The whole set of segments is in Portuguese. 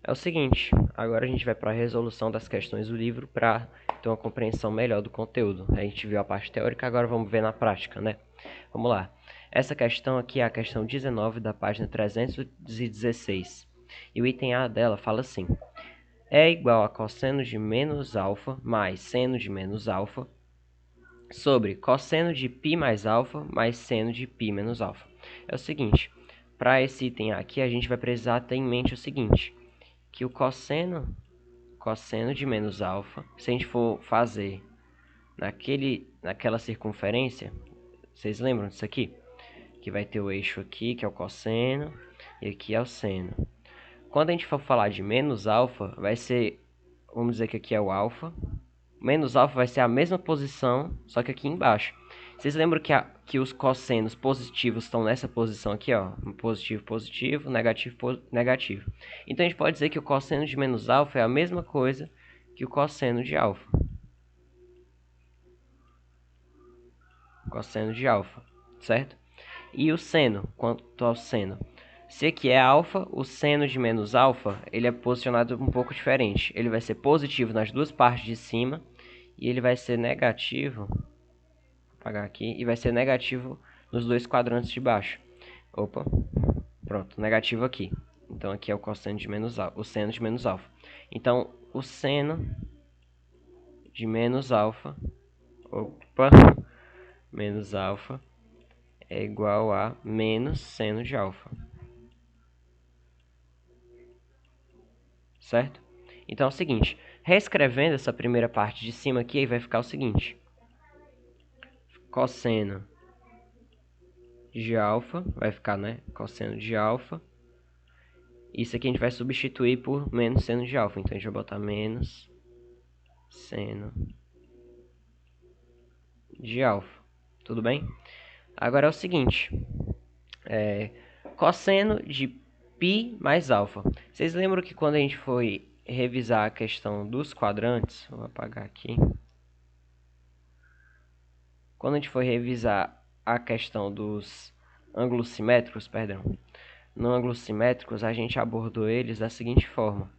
É o seguinte, agora a gente vai para a resolução das questões do livro para ter uma compreensão melhor do conteúdo. A gente viu a parte teórica, agora vamos ver na prática, né? Vamos lá. Essa questão aqui é a questão 19 da página 316. E o item A dela fala assim: é igual a cosseno de menos alfa mais seno de menos alfa sobre cosseno de π mais alfa mais seno de π menos alfa. É o seguinte, para esse item aqui a gente vai precisar ter em mente o seguinte, que o cosseno de menos alfa, se a gente for fazer naquela circunferência, vocês lembram disso aqui? Que vai ter o eixo aqui, que é o cosseno, e aqui é o seno. Quando a gente for falar de menos alfa, vai ser, vamos dizer que aqui é o alfa, menos alfa vai ser a mesma posição, só que aqui embaixo. Vocês lembram que os cossenos positivos estão nessa posição aqui, ó, positivo, positivo, negativo, negativo. Então a gente pode dizer que o cosseno de menos alfa é a mesma coisa que o cosseno de alfa. Cosseno de alfa, certo? E o seno, quanto ao seno? Se aqui é alfa, o seno de menos alfa, ele é posicionado um pouco diferente. Ele vai ser positivo nas duas partes de cima e ele vai ser negativo, vou apagar aqui, e vai ser negativo nos dois quadrantes de baixo. Opa, pronto, negativo aqui. Então aqui é o cosseno de menos alfa, o seno de menos alfa. Então o seno de menos alfa, opa, menos alfa é igual a menos seno de alfa. Certo? Então é o seguinte, reescrevendo essa primeira parte de cima aqui, aí vai ficar o seguinte: cosseno de alfa, vai ficar, né? Cosseno de alfa. Isso aqui a gente vai substituir por menos seno de alfa. Então a gente vai botar menos seno de alfa. Tudo bem? Agora é o seguinte: cosseno de π mais alfa. Vocês lembram que quando a gente foi revisar a questão dos quadrantes, vou apagar aqui. Quando a gente for revisar a questão dos ângulos simétricos, perdão, no ângulos simétricos a gente abordou eles da seguinte forma,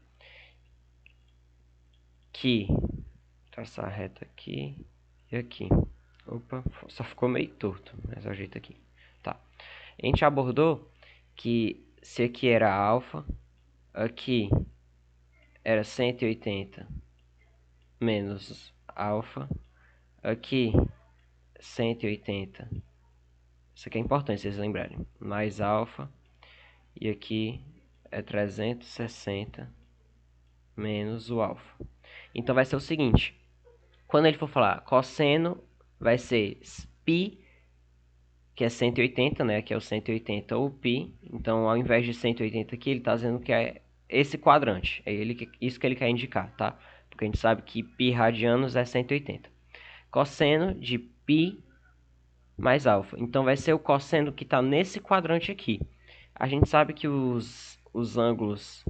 que traçar a reta aqui e aqui. Opa, só ficou meio torto, mas ajeita aqui. Tá. A gente abordou que se aqui era alfa, aqui era 180 menos alfa, aqui 180. Isso aqui é importante vocês lembrarem. Mais alfa. E aqui é 360 menos o alfa. Então vai ser o seguinte. Quando ele for falar cosseno, vai ser π, que é 180, né? Que é o 180 ou π. Então, ao invés de 180 aqui, ele está dizendo que é esse quadrante. É isso que ele quer indicar, tá? Porque a gente sabe que π radianos é 180. Cosseno de π mais alfa. Então, vai ser o cosseno que está nesse quadrante aqui. A gente sabe que os ângulos,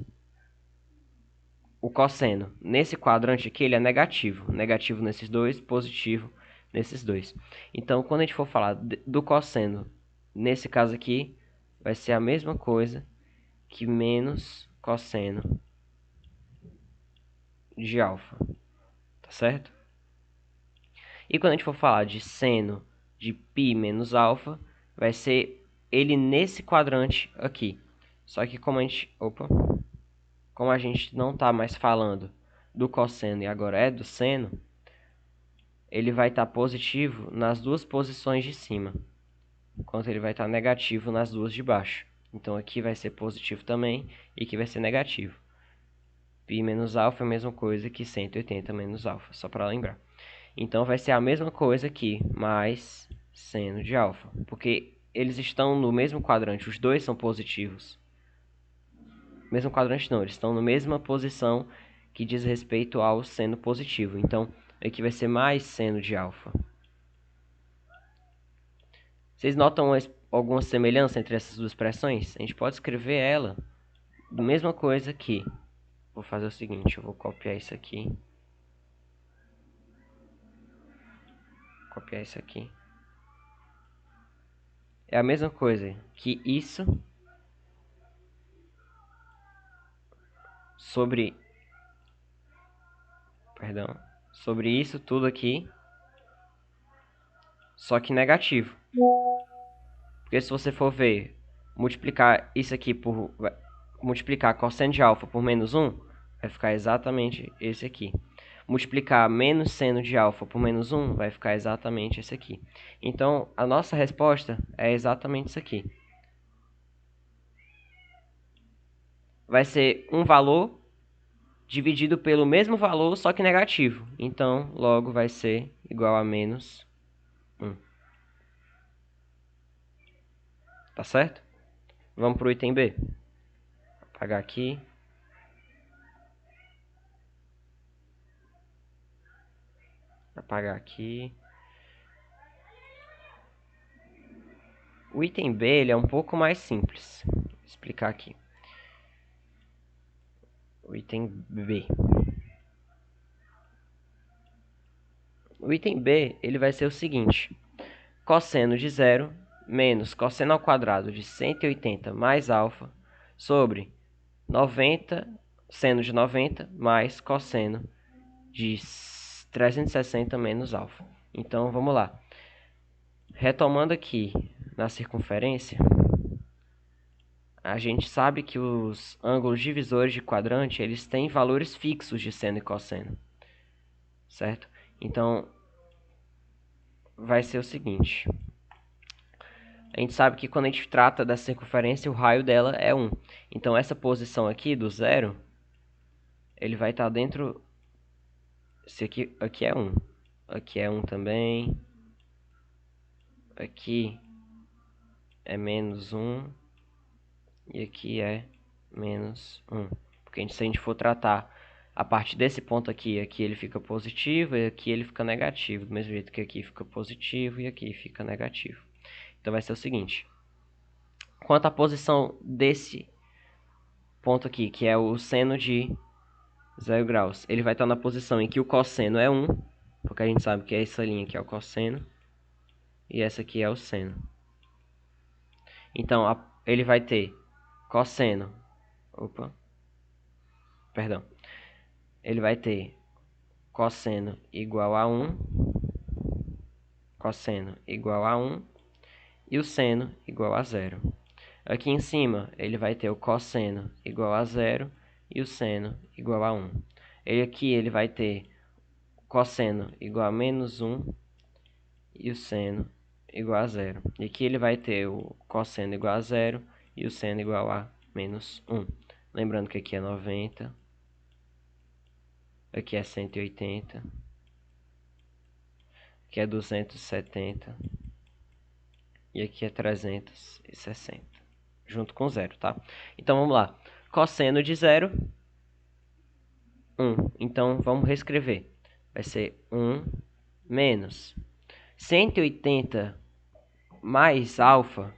o cosseno nesse quadrante aqui, ele é negativo. Negativo nesses dois, positivo nesses dois. Então, quando a gente for falar do cosseno, nesse caso aqui, vai ser a mesma coisa que menos cosseno de alfa. Tá certo? E quando a gente for falar de seno de π menos alfa, vai ser ele nesse quadrante aqui. Só que como a gente não está mais falando do cosseno e agora é do seno, ele vai estar positivo nas duas posições de cima, enquanto ele vai estar negativo nas duas de baixo. Então aqui vai ser positivo também e aqui vai ser negativo. Π menos alfa é a mesma coisa que 180 menos alfa, só para lembrar. Então vai ser a mesma coisa aqui, mais seno de alfa, porque eles estão no mesmo quadrante, os dois são positivos. Mesmo quadrante não, eles estão na mesma posição que diz respeito ao seno positivo. Então, aqui vai ser mais seno de alfa. Vocês notam alguma semelhança entre essas duas expressões? A gente pode escrever ela da mesma coisa aqui. Vou fazer o seguinte, eu vou copiar isso aqui. Copiar isso aqui. É a mesma coisa que isso sobre isso tudo aqui, só que negativo. Porque se você for ver, multiplicar isso aqui por... multiplicar cosseno de alfa por menos 1, vai ficar exatamente esse aqui. Multiplicar menos seno de alfa por menos 1, vai ficar exatamente esse aqui. Então, a nossa resposta é exatamente isso aqui. Vai ser um valor dividido pelo mesmo valor, só que negativo. Então, logo vai ser igual a menos 1. Tá certo? Vamos para o item B. Vou apagar aqui. Apagar aqui. O item B ele é um pouco mais simples. Vou explicar aqui. O item B. O item B ele vai ser o seguinte. Cosseno de 0 menos cosseno ao quadrado de 180 mais alfa sobre 90, seno de 90 mais cosseno de 360 menos alfa. Então, vamos lá. Retomando aqui na circunferência, a gente sabe que os ângulos divisores de quadrante, eles têm valores fixos de seno e cosseno, certo? Então, vai ser o seguinte. A gente sabe que quando a gente trata da circunferência, o raio dela é 1. Então, essa posição aqui do zero, ele vai estar dentro... Esse aqui é 1. Aqui é 1 também. Aqui é menos 1. E aqui é menos 1. Porque se a gente for tratar a partir desse ponto aqui, aqui ele fica positivo e aqui ele fica negativo. Do mesmo jeito que aqui fica positivo e aqui fica negativo. Então vai ser o seguinte. Quanto à posição desse ponto aqui, que é o seno de 0 graus, ele vai estar na posição em que o cosseno é 1, porque a gente sabe que essa linha aqui é o cosseno, e essa aqui é o seno. Então, ele vai ter cosseno, ele vai ter cosseno igual a 1, cosseno igual a 1, e o seno igual a 0. Aqui em cima, ele vai ter o cosseno igual a 0 e o seno igual a 1. Ele vai ter cosseno igual a menos 1 e o seno igual a 0. E aqui ele vai ter o cosseno igual a 0 e o seno igual a menos 1. Lembrando que aqui é 90, aqui é 180, aqui é 270 e aqui é 360. Junto com 0, tá? Então, vamos lá. Cosseno de 0, 1. Então, vamos reescrever. Vai ser 1 menos 180 mais alfa.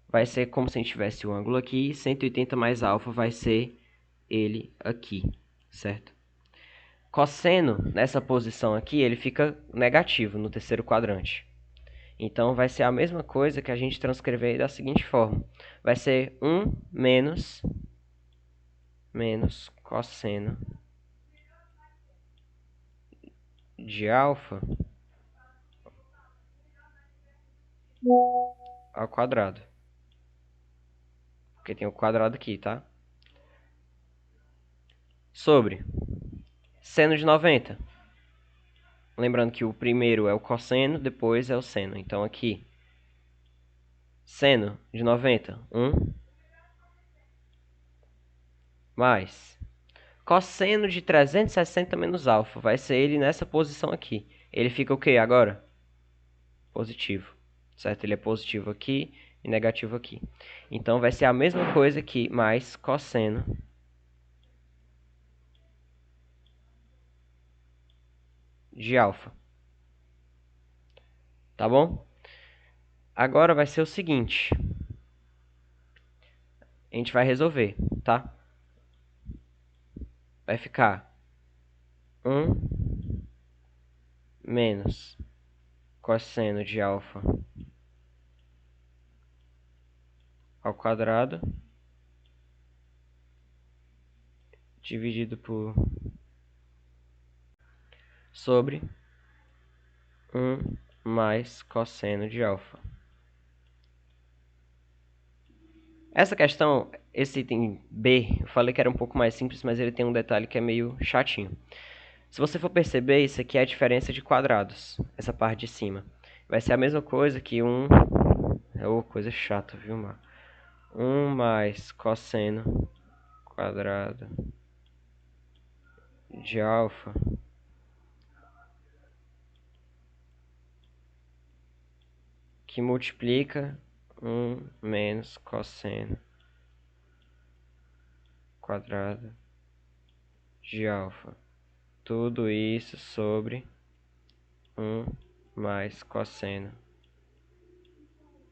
Vai ser como se a gente tivesse o ângulo aqui. 180 mais alfa vai ser ele aqui, certo? Cosseno, nessa posição aqui, ele fica negativo no terceiro quadrante. Então, vai ser a mesma coisa que a gente transcrever da seguinte forma. Vai ser 1 menos cosseno de alfa ao quadrado. Porque tem o quadrado aqui, tá? Sobre seno de 90. Lembrando que o primeiro é o cosseno, depois é o seno. Então, aqui, seno de 90, 1, mais cosseno de 360 menos alfa. Vai ser ele nessa posição aqui. Ele fica o que agora? Positivo, certo? Ele é positivo aqui e negativo aqui. Então, vai ser a mesma coisa aqui, mais cosseno de alfa. Tá bom? Agora vai ser o seguinte. A gente vai resolver, tá? Vai ficar 1 menos cosseno de alfa ao quadrado dividido por sobre 1 mais cosseno de alfa. Essa questão, esse item B, eu falei que era um pouco mais simples, mas ele tem um detalhe que é meio chatinho. Se você for perceber, isso aqui é a diferença de quadrados, essa parte de cima. Vai ser a mesma coisa que coisa chata, viu, Mar? 1 mais cosseno quadrado de alfa que multiplica 1 menos cosseno quadrado de alfa. Tudo isso sobre 1 mais cosseno.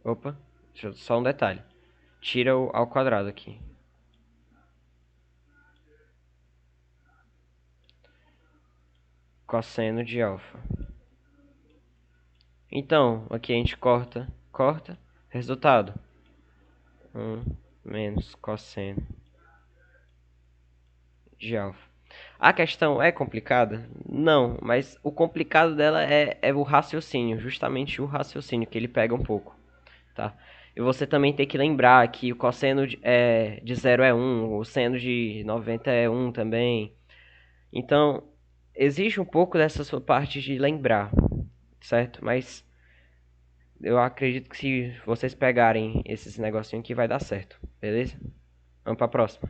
Opa, só um detalhe. Tira o ao quadrado aqui. Cosseno de alfa. Então, aqui a gente corta. Resultado. 1 menos cosseno de alfa. A questão é complicada? Não, mas o complicado dela é o raciocínio, justamente o raciocínio, que ele pega um pouco, tá? E você também tem que lembrar que o cosseno de 0 é 1, o seno de 90 é 1 também. Então, exige um pouco dessa sua parte de lembrar, certo? Mas eu acredito que se vocês pegarem esses negocinhos aqui vai dar certo, beleza? Vamos para a próxima.